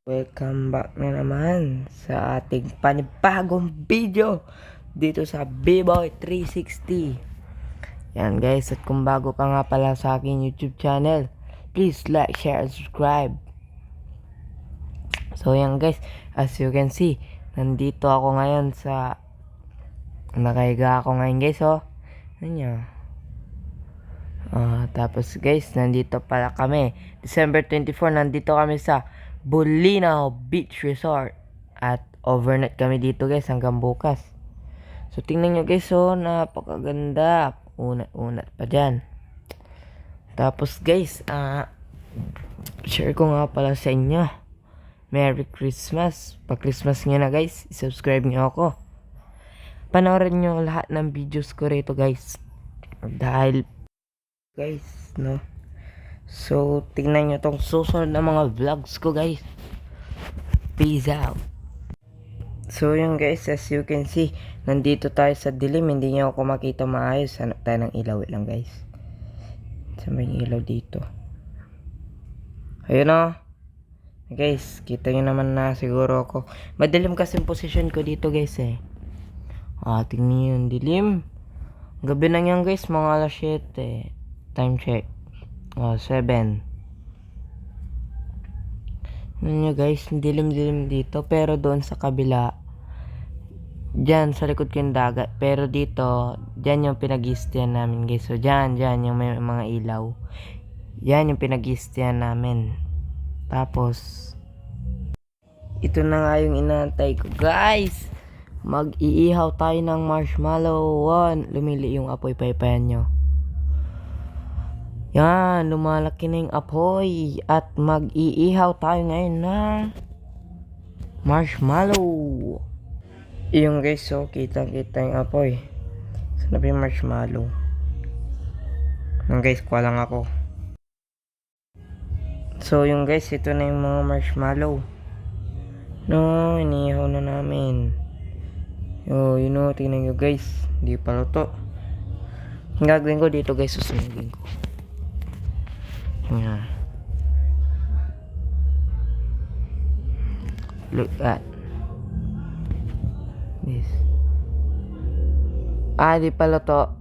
Welcome back na naman sa ating panibagong video dito sa B-Boy 360. Yan guys, at kung bago ka nga pala sa aking YouTube channel, please like, share, and subscribe. So yan guys, as you can see, nandito ako ngayon sa nakahiga ako ngayon guys, oh. Ano nyo? Tapos guys, nandito pala kami December 24, nandito kami sa Bolinao Beach Resort at overnight kami dito guys hanggang bukas. So tingnan nyo guys, oh, napakaganda, unat pa dyan. Tapos guys, share ko nga pala sa inyo, Merry Christmas. Pag Christmas nyo na guys, subscribe nyo ako, panoorin nyo lahat ng videos ko rito guys, dahil guys, no. So, tingnan nyo tong susunod na mga vlogs ko guys. Peace out. So, yun guys, as you can see, nandito tayo sa dilim. Hindi nyo ako makita maayos. Hanap tayo ng ilaw lang guys. Sa may ilaw dito. Ayun o. Guys, kita nyo naman na siguro ako. Madilim kasi yung position ko dito guys eh. Tingnan nyo yung dilim. Gabi na yan guys, mga alas 7. Time check. 7. Nyo guys, dilim-dilim dito. Pero doon sa kabila, dyan sa likod ko yung dagat. Pero dito, dyan yung pinag-iistihan namin guys. So dyan yung may mga ilaw. Yan yung pinag-iistihan namin. Tapos, ito na nga yung inaantay ko guys. Mag-iihaw tayo ng marshmallow. Lumili yung apoy, paypayan nyo. Yan, lumalaki na yung apoy. At mag-iihaw tayo ngayon ng marshmallow. Yung guys, so kita yung apoy. Saan na yung marshmallow? Yung guys, kuha lang ako. So yung guys, ito na yung mga marshmallow. No, iniihaw na namin. You know, tingnan nyo guys, hindi pa luto. Ang gagawin ko dito guys, susunugin ko. Yeah. Look at this. Di pala to.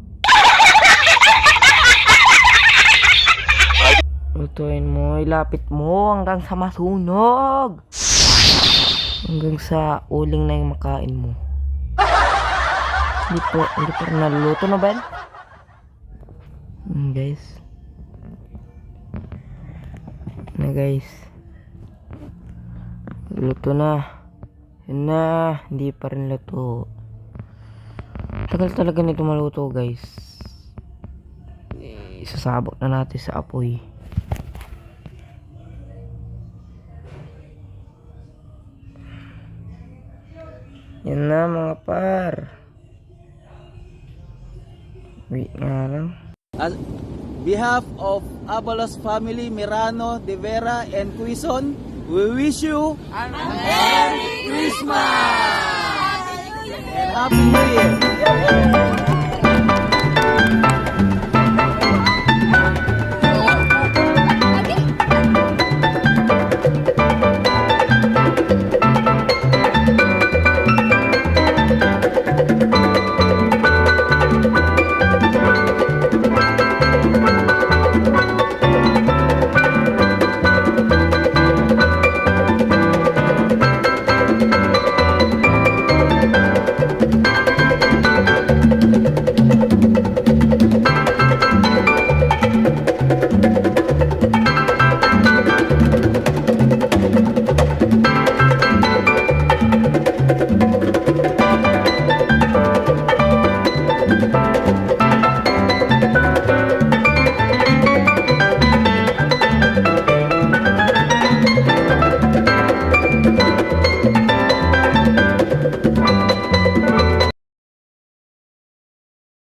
Lutuin mo, ilapit mo hanggang sa masunog. Hanggang sa uling na yung makain mo. Hindi pa rin naluluto na ba yan? Guys. Guys, luto na. Yun na, hindi pa rin luto. Tagal talaga nito maluto guys. Isasabak na natin sa apoy. Yan na mga par. Wait nga lang. Behalf of Abalos family, Mirano, De Vera, and Quizon, we wish you a Merry Christmas and Happy New Year.